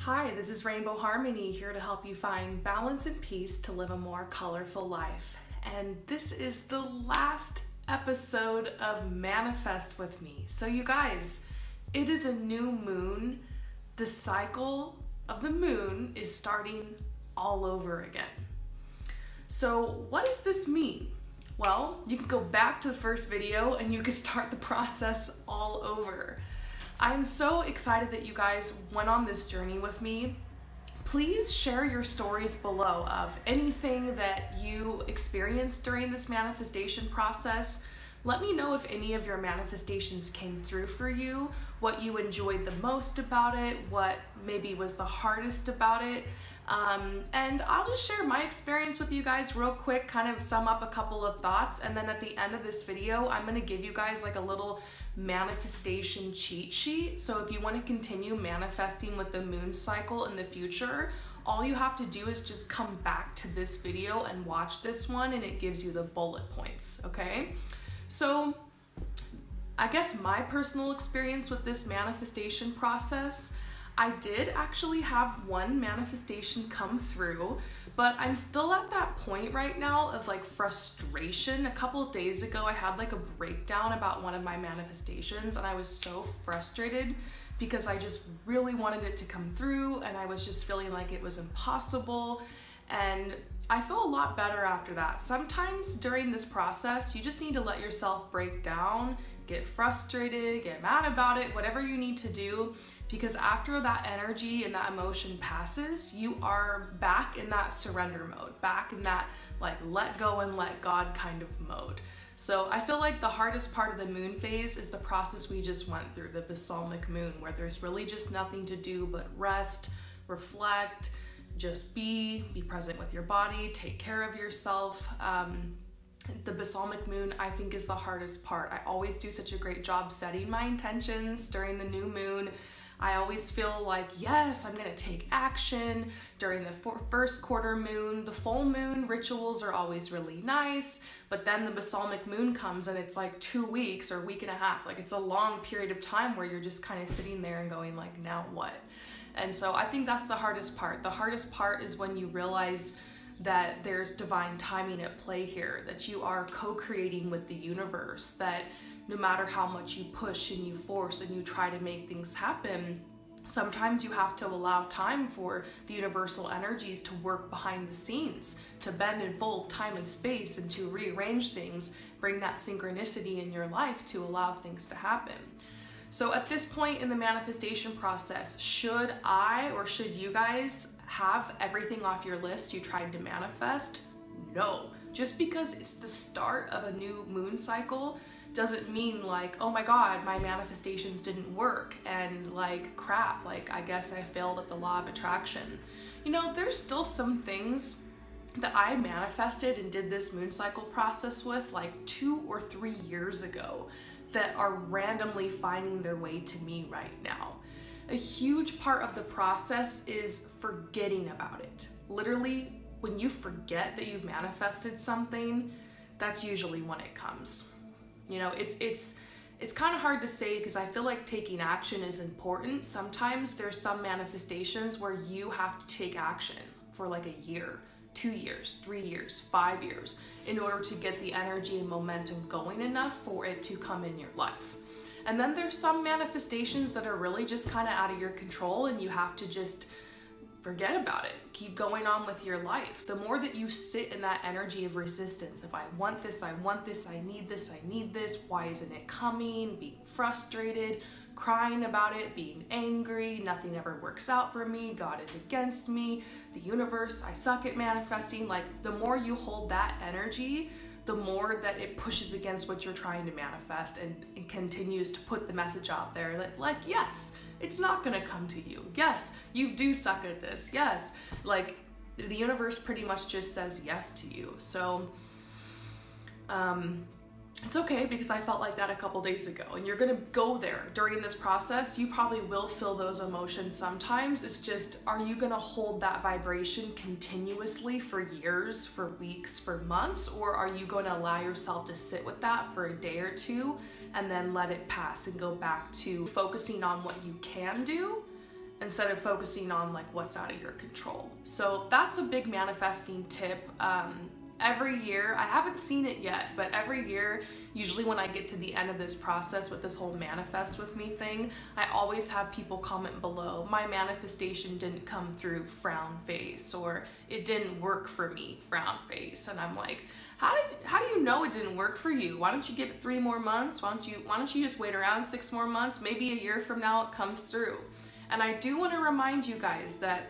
Hi, this is Rainbow Harmony here to help you find balance and peace to live a more colorful life. And this is the last episode of Manifest with me. So you guys, it is a new moon. The cycle of the moon is starting all over again. So what does this mean? Well, you can go back to the first video and you can start the process all over. I'm so excited that you guys went on this journey with me. Please share your stories below of anything that you experienced during this manifestation process. Let me know if any of your manifestations came through for you, what you enjoyed the most about it, what maybe was the hardest about it. And I'll just share my experience with you guys real quick, kind of sum up a couple of thoughts, and then at the end of this video, I'm gonna give you guys like a little manifestation cheat sheet. So if you want to continue manifesting with the moon cycle in the future, all you have to do is just come back to this video and watch this one, and it gives you the bullet points, okay? So I guess my personal experience with this manifestation process, I did actually have one manifestation come through, but I'm still at that point right now of like frustration. A couple of days ago, I had like a breakdown about one of my manifestations, and I was so frustrated because I just really wanted it to come through, and I was just feeling like it was impossible. And I feel a lot better after that. Sometimes during this process, you just need to let yourself break down, get frustrated, get mad about it, whatever you need to do, because after that energy and that emotion passes, you are back in that surrender mode, back in that like let go and let God kind of mode. So I feel like the hardest part of the moon phase is the process we just went through, the balsamic moon, where there's really just nothing to do but rest, reflect, just be present with your body, take care of yourself. The balsamic moon, I think, is the hardest part. I always do such a great job setting my intentions during the new moon. I always feel like, yes, I'm gonna take action during the first quarter moon. The full moon rituals are always really nice, but then the balsamic moon comes and it's like 2 weeks or a week and a half. Like it's a long period of time where you're just kind of sitting there and going like, now what? And so I think that's the hardest part. The hardest part is when you realize that there's divine timing at play here, that you are co-creating with the universe, that no matter how much you push and you force and you try to make things happen, sometimes you have to allow time for the universal energies to work behind the scenes, to bend and fold time and space and to rearrange things, bring that synchronicity in your life to allow things to happen. So at this point in the manifestation process, should I or should you guys have everything off your list you tried to manifest? No. Just because it's the start of a new moon cycle doesn't mean like, oh my God, my manifestations didn't work and like crap, like I guess I failed at the law of attraction. You know, there's still some things that I manifested and did this moon cycle process with like 2 or 3 years ago that are randomly finding their way to me right now. A huge part of the process is forgetting about it. Literally, when you forget that you've manifested something, that's usually when it comes. You know, it's kind of hard to say because I feel like taking action is important. Sometimes there's some manifestations where you have to take action for like a year, 2 years, 3 years, 5 years in order to get the energy and momentum going enough for it to come in your life. And then there's some manifestations that are really just kind of out of your control and you have to just forget about it. Keep going on with your life. The more that you sit in that energy of resistance, if I want this, I want this, I need this, I need this, why isn't it coming, being frustrated, crying about it, being angry, nothing ever works out for me, God is against me, the universe, I suck at manifesting. Like the more you hold that energy, the more that it pushes against what you're trying to manifest and continues to put the message out there that like, yes, it's not gonna come to you. Yes, you do suck at this. Yes, like the universe pretty much just says yes to you. So it's okay because I felt like that a couple days ago, and you're gonna go there during this process. You probably will feel those emotions sometimes. It's just, are you gonna hold that vibration continuously for years, for weeks, for months, or are you gonna allow yourself to sit with that for a day or two and then let it pass and go back to focusing on what you can do instead of focusing on like what's out of your control. So that's a big manifesting tip. Every year, I haven't seen it yet, but every year, usually when I get to the end of this process with this whole manifest with me thing, I always have people comment below, my manifestation didn't come through, frown face, or it didn't work for me, frown face. And I'm like, how do you know it didn't work for you? Why don't you give it 3 more months? Why don't you just wait around 6 more months? Maybe a year from now it comes through. And I do want to remind you guys that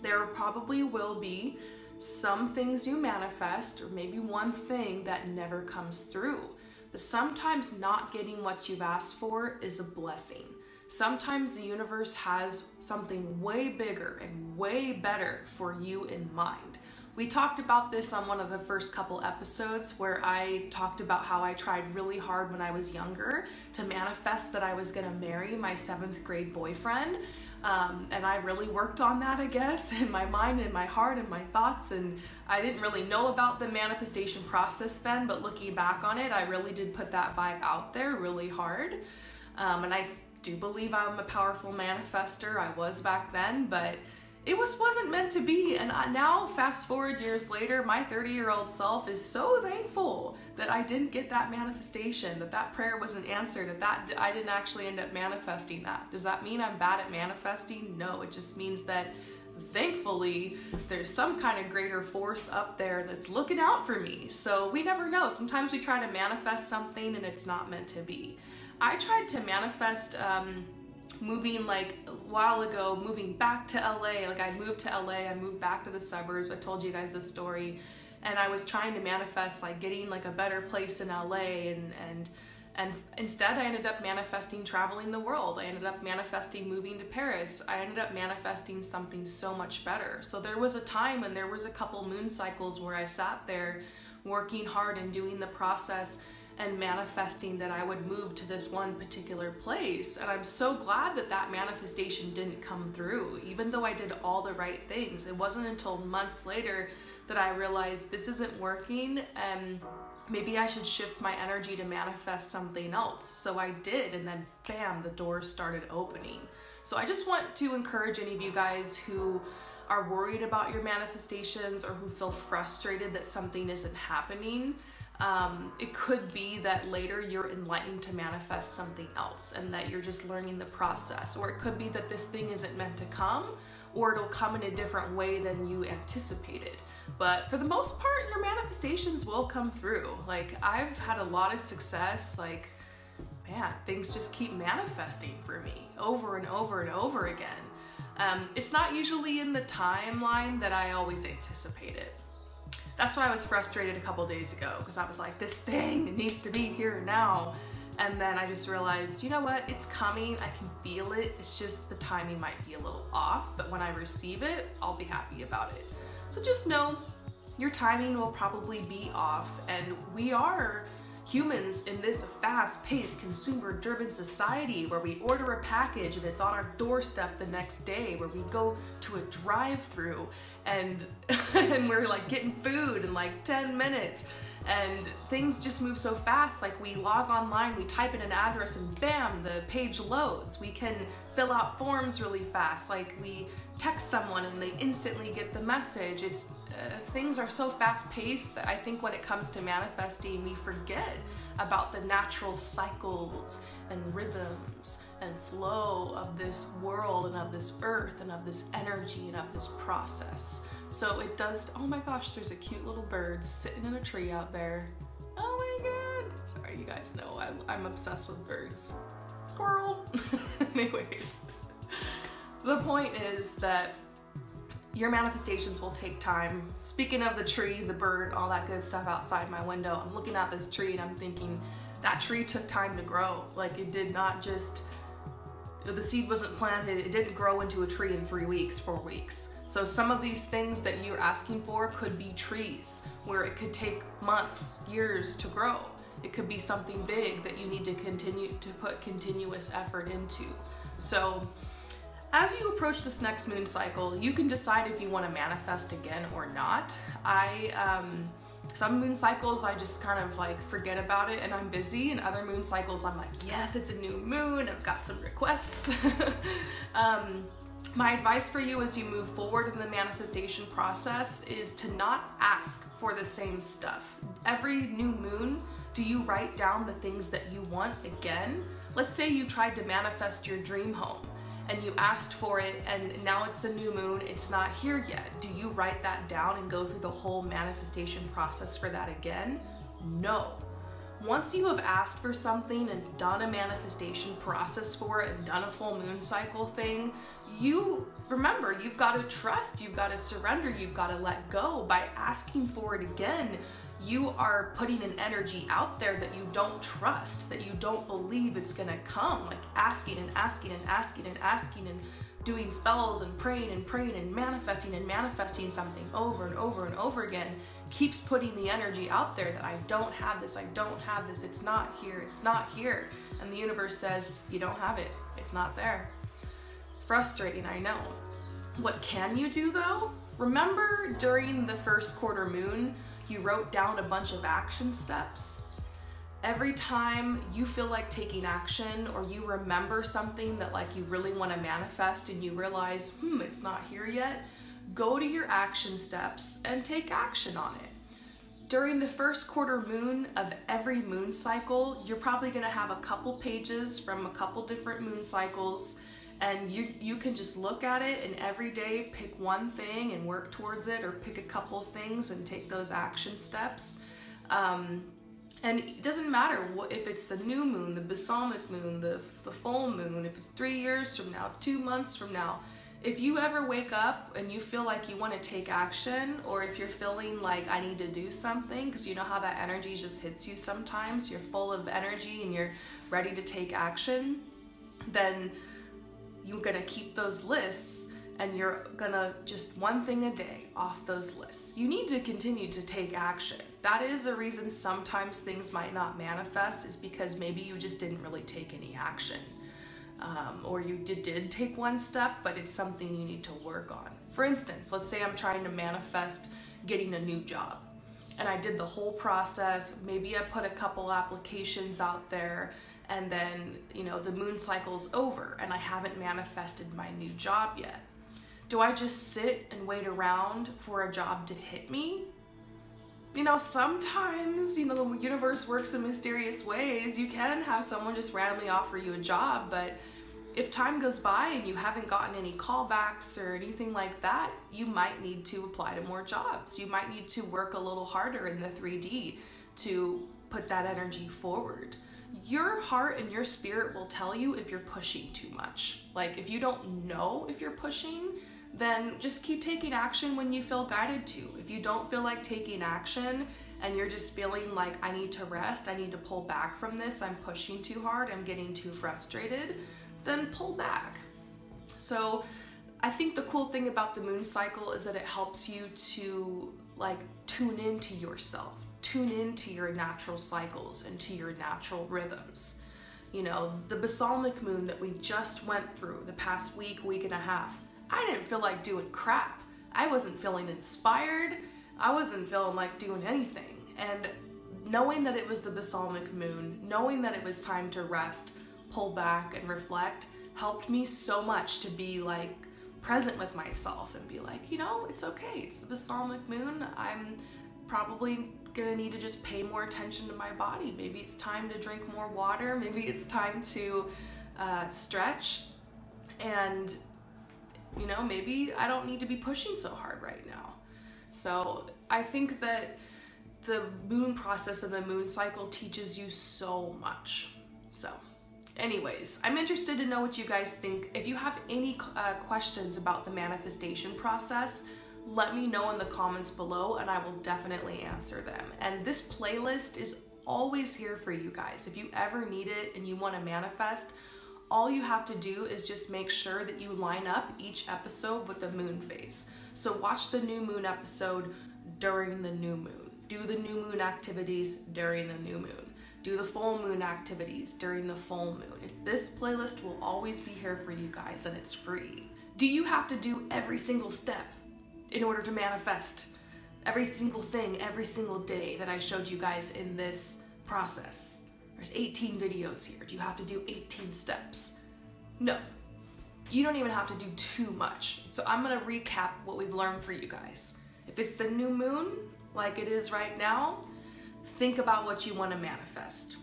there probably will be some things you manifest, or maybe one thing that never comes through. But sometimes not getting what you've asked for is a blessing. Sometimes the universe has something way bigger and way better for you in mind. We talked about this on one of the first couple episodes where I talked about how I tried really hard when I was younger to manifest that I was gonna marry my 7th grade boyfriend. And I really worked on that, I guess, in my mind and my heart and my thoughts. And I didn't really know about the manifestation process then, but looking back on it, I really did put that vibe out there really hard. And I do believe I'm a powerful manifester. I was back then, but it wasn't meant to be. And now, fast forward years later, my 30-year-old self is so thankful that I didn't get that manifestation, that prayer wasn't answered, that I didn't actually end up manifesting that. Does that mean I'm bad at manifesting? No, it just means that thankfully there's some kind of greater force up there that's looking out for me. So we never know. Sometimes we try to manifest something and it's not meant to be. I tried to manifest moving like a while ago, moving back to LA. Like I moved to LA, I moved back to the suburbs. I told you guys this story, and I was trying to manifest like getting like a better place in LA, and instead I ended up manifesting traveling the world. I ended up manifesting moving to Paris. I ended up manifesting something so much better. So there was a time and there was a couple moon cycles where I sat there working hard and doing the process and manifesting that I would move to this one particular place. And I'm so glad that that manifestation didn't come through, even though I did all the right things. It wasn't until months later that I realized this isn't working and maybe I should shift my energy to manifest something else. So I did, and then bam, the doors started opening. So I just want to encourage any of you guys who are worried about your manifestations or who feel frustrated that something isn't happening. It could be that later you're enlightened to manifest something else and that you're just learning the process. Or it could be that this thing isn't meant to come, or it'll come in a different way than you anticipated. But for the most part, your manifestations will come through. Like I've had a lot of success, like, man, things just keep manifesting for me over and over and over again. It's not usually in the timeline that I always anticipate it. That's why I was frustrated a couple days ago, because I was like, this thing needs to be here now. And then I just realized, you know what, it's coming, I can feel it, it's just the timing might be a little off, but when I receive it, I'll be happy about it. So just know, your timing will probably be off, and we are humans in this fast-paced, consumer-driven society where we order a package and it's on our doorstep the next day, where we go to a drive-through and we're like getting food in like 10 minutes, and things just move so fast. Like we log online, we type in an address and bam, the page loads. We can fill out forms really fast. Like we text someone and they instantly get the message. It's things are so fast-paced that I think when it comes to manifesting, we forget about the natural cycles and rhythms and flow of this world and of this earth and of this energy and of this process. So it does, oh my gosh, there's a cute little bird sitting in a tree out there. Oh my god. Sorry, you guys know I'm obsessed with birds. Squirrel. Anyways, the point is that your manifestations will take time. Speaking of the tree, the bird, all that good stuff outside my window, I'm looking at this tree and I'm thinking, that tree took time to grow. Like it did not just, the seed wasn't planted, it didn't grow into a tree in 3 weeks, 4 weeks. So some of these things that you're asking for could be trees, where it could take months, years to grow. It could be something big that you need to continue to put continuous effort into. So as you approach this next moon cycle, you can decide if you want to manifest again or not. Some moon cycles I just kind of like forget about it and I'm busy, and other moon cycles I'm like, yes, it's a new moon, I've got some requests. My advice for you as you move forward in the manifestation process is to not ask for the same stuff. Every new moon, do you write down the things that you want again? Let's say you tried to manifest your dream home and you asked for it and now it's the new moon, it's not here yet. Do you write that down and go through the whole manifestation process for that again? No. Once you have asked for something and done a manifestation process for it and done a full moon cycle thing, remember, you've got to trust, you've got to surrender, you've got to let go. By asking for it again, you are putting an energy out there that you don't trust, that you don't believe it's gonna come. Like asking and asking and asking and asking and doing spells and praying and manifesting something over and over and over again keeps putting the energy out there that I don't have this, it's not here. And the universe says, you don't have it, it's not there. Frustrating, I know. What can you do though? Remember during the first quarter moon, you wrote down a bunch of action steps? Every time you feel like taking action or you remember something that like you really want to manifest and you realize, it's not here yet, go to your action steps and take action on it. During the first quarter moon of every moon cycle, you're probably going to have a couple pages from a couple different moon cycles, and you can just look at it and every day pick one thing and work towards it, or pick a couple things and take those action steps. And it doesn't matter if it's the new moon, the balsamic moon, the full moon, if it's 3 years from now, 2 months from now. If you ever wake up and you feel like you want to take action, or if you're feeling like I need to do something, because you know how that energy just hits you sometimes, you're full of energy and you're ready to take action, then you're gonna keep those lists and you're gonna just one thing a day off those lists. You need to continue to take action. That is a reason sometimes things might not manifest, is because maybe you just didn't really take any action. Or you did take one step, but it's something you need to work on. For instance, let's say I'm trying to manifest getting a new job. And I did the whole process. Maybe I put a couple applications out there, and then, the moon cycle's over and I haven't manifested my new job yet. Do I just sit and wait around for a job to hit me? Sometimes, the universe works in mysterious ways. You can have someone just randomly offer you a job, but if time goes by and you haven't gotten any callbacks or anything like that, you might need to apply to more jobs. You might need to work a little harder in the 3D to put that energy forward. Your heart and your spirit will tell you if you're pushing too much. Like, if you don't know if you're pushing, then just keep taking action when you feel guided to. If you don't feel like taking action and you're just feeling like I need to rest, I need to pull back from this, I'm pushing too hard, I'm getting too frustrated, then pull back. So I think the cool thing about the moon cycle is that it helps you to tune into yourself, tune into your natural cycles and to your natural rhythms. The balsamic moon that we just went through the past week and a half, I didn't feel like doing crap. I wasn't feeling inspired. I wasn't feeling like doing anything. And knowing that it was the balsamic moon, knowing that it was time to rest, pull back and reflect, helped me so much to be present with myself and be like, it's okay. It's the balsamic moon. I'm probably gonna need to just pay more attention to my body. Maybe it's time to drink more water. Maybe it's time to stretch. And maybe I don't need to be pushing so hard right now. So I think that the moon process and the moon cycle teaches you so much. So anyways, I'm interested to know what you guys think. If you have any questions about the manifestation process, let me know in the comments below and I will definitely answer them. And this playlist is always here for you guys. If you ever need it and you want to manifest, all you have to do is just make sure that you line up each episode with the moon phase. So watch the new moon episode during the new moon. Do the new moon activities during the new moon. Do the full moon activities during the full moon. This playlist will always be here for you guys and it's free. Do you have to do every single step in order to manifest every single thing every single day that I showed you guys in this process? There's 18 videos here. Do you have to do 18 steps? No. you don't even have to do too much. So I'm gonna recap what we've learned for you guys. If it's the new moon, like it is right now, think about what you want to manifest.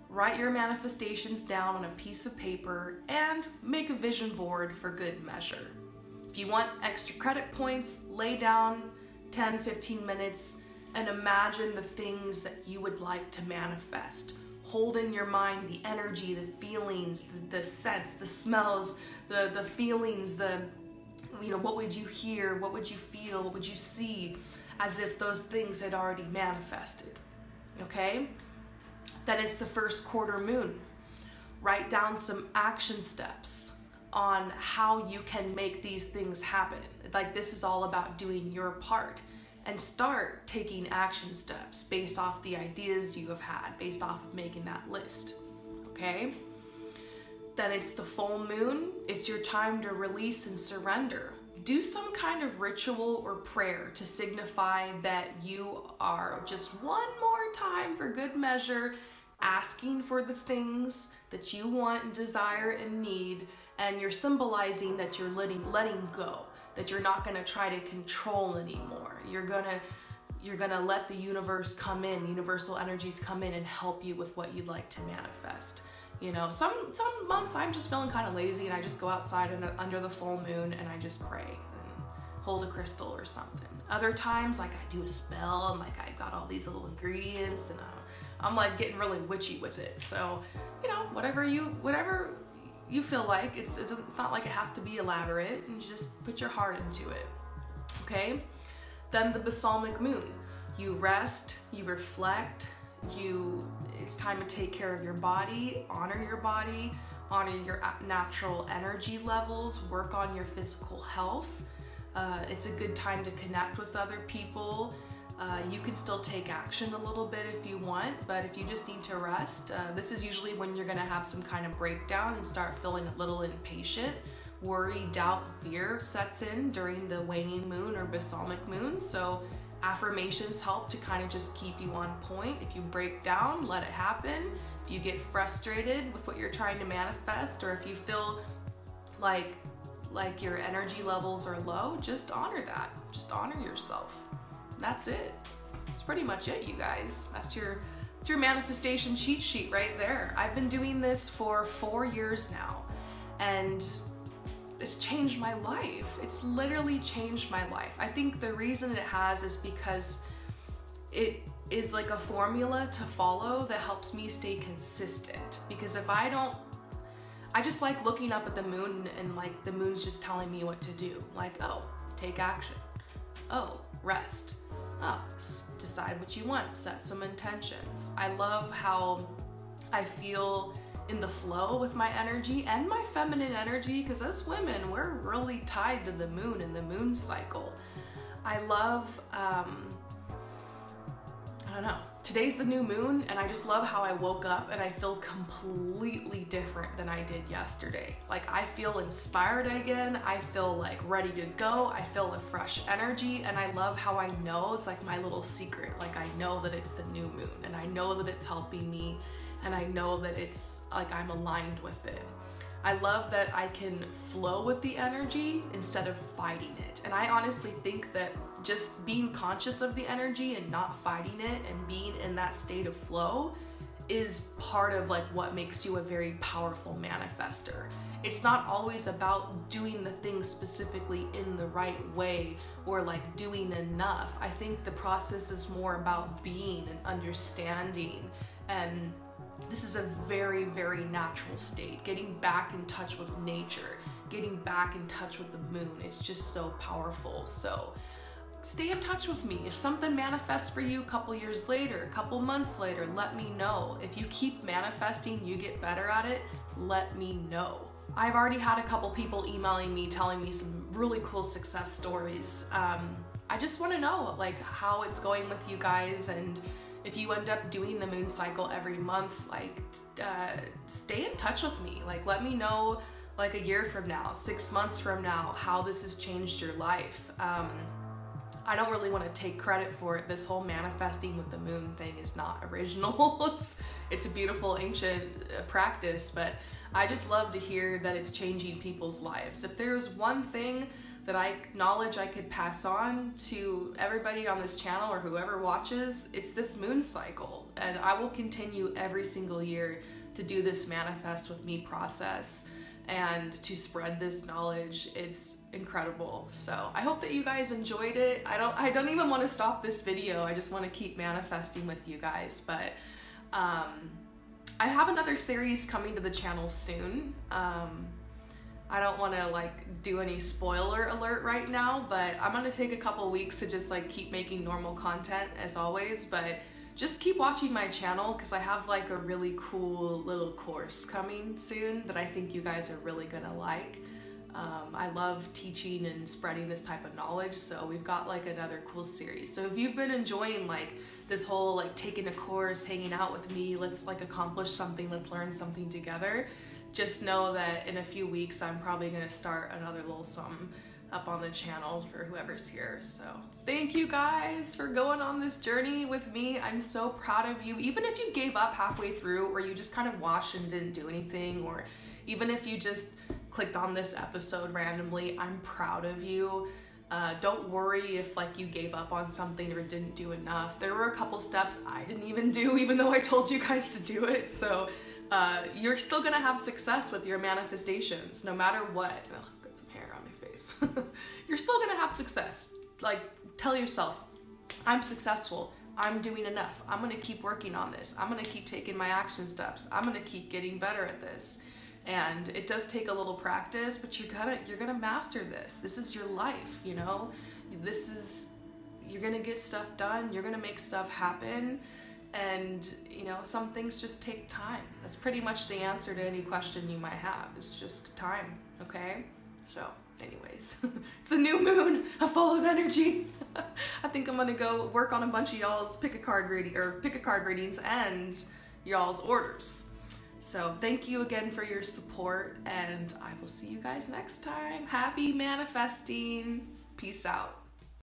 Write your manifestations down on a piece of paper and make a vision board for good measure. If you want extra credit points, lay down 10, 15 minutes and imagine the things that you would like to manifest. Hold in your mind the energy, the feelings, the scents, the smells, the feelings, what would you hear, what would you feel, what would you see, as if those things had already manifested, okay? Then it's the first quarter moon. Write down some action steps on how you can make these things happen. Like, this is all about doing your part, and start taking action steps based off the ideas you have had, based off of making that list, okay? Then it's the full moon. It's your time to release and surrender. Do some kind of ritual or prayer to signify that you are just one more time for good measure asking for the things that you want and desire and need, and you're symbolizing that you're letting go, that you're not going to try to control anymore. You're gonna let the universe come in, universal energies come in and help you with what you'd like to manifest. You know, some months I'm just feeling kind of lazy and I just go outside under the full moon and I just pray and hold a crystal or something. Other times, like, I do a spell and like I've got all these little ingredients and I'm like getting really witchy with it. So, you know, whatever you feel like. It's not like it has to be elaborate, and you just put your heart into it. Okay? Then the balsamic moon. You rest, you reflect, it's time to take care of your body, honor your natural energy levels, work on your physical health. It's a good time to connect with other people. You can still take action a little bit if you want, but if you just need to rest, this is usually when you're gonna have some kind of breakdown and start feeling a little impatient. Worry, doubt, fear sets in during the waning moon or balsamic moon. So affirmations help to kind of just keep you on point. If you break down, let it happen. If you get frustrated with what you're trying to manifest, or if you feel like your energy levels are low, just honor that. Just honor yourself. That's it. That's pretty much it, you guys. That's your manifestation cheat sheet right there. I've been doing this for 4 years now, and it's changed my life. It's literally changed my life. I think the reason it has is because it is like a formula to follow that helps me stay consistent. Because if I just like looking up at the moon and like the moon's just telling me what to do. Like, oh, take action. Oh, rest. Oh, decide what you want. Set some intentions. I love how I feel in the flow with my energy and my feminine energy, because as women, we're really tied to the moon and the moon cycle. I love, I don't know, today's the new moon, and I just love how I woke up and I feel completely different than I did yesterday. Like, I feel inspired again. I feel like ready to go. I feel a fresh energy, and I love how I know it's like my little secret. Like, I know that it's the new moon, and I know that it's helping me, and I know that it's like I'm aligned with it. I love that I can flow with the energy instead of fighting it. And I honestly think that just being conscious of the energy and not fighting it and being in that state of flow is part of like what makes you a very powerful manifester. It's not always about doing the things specifically in the right way or like doing enough. I think the process is more about being and understanding, and this is a very, very natural state. Getting back in touch with nature, getting back in touch with the moon. It's just so powerful. So stay in touch with me. If something manifests for you a couple years later, a couple months later, let me know. If you keep manifesting, you get better at it, let me know. I've already had a couple people emailing me telling me some really cool success stories. I just want to know like how it's going with you guys, and if you end up doing the moon cycle every month, like stay in touch with me. Like, let me know like a year from now, 6 months from now, how this has changed your life. I don't really want to take credit for it. This whole manifesting with the moon thing is not original. It's a beautiful ancient practice, but I just love to hear that it's changing people's lives. If there's one thing that I acknowledge I could pass on to everybody on this channel or whoever watches, it's this moon cycle. And I will continue every single year to do this manifest with me process and to spread this knowledge. It's incredible. So I hope that you guys enjoyed it. I don't even want to stop this video. I just want to keep manifesting with you guys. But I have another series coming to the channel soon. I don't want to like do any spoiler alert right now, but I'm gonna take a couple weeks to just like keep making normal content as always, but just keep watching my channel because I have like a really cool little course coming soon that I think you guys are really gonna like. I love teaching and spreading this type of knowledge, so we've got like another cool series. So if you've been enjoying like this whole like taking a course, hanging out with me, let's like accomplish something, let's learn something together, just know that in a few weeks I'm probably gonna start another little something up on the channel for whoever's here. So thank you guys for going on this journey with me. I'm so proud of you. Even if you gave up halfway through, or you just kind of watched and didn't do anything, or even if you just clicked on this episode randomly, I'm proud of you. Don't worry if like you gave up on something or didn't do enough. There were a couple steps I didn't even do, even though I told you guys to do it. So you're still gonna have success with your manifestations, no matter what. Oh, got some hair on my face. You're still gonna have success. Like, tell yourself, I'm successful. I'm doing enough. I'm gonna keep working on this. I'm gonna keep taking my action steps. I'm gonna keep getting better at this. And it does take a little practice, but you're gonna master this. This is your life, you know? You're gonna get stuff done. You're gonna make stuff happen. And, you know, some things just take time. That's pretty much the answer to any question you might have. It's just time, okay? So, anyways, it's a new moon. I'm full of energy. I think I'm gonna go work on a bunch of y'all's pick a card readings and y'all's orders. So thank you again for your support, and I will see you guys next time. Happy manifesting. Peace out.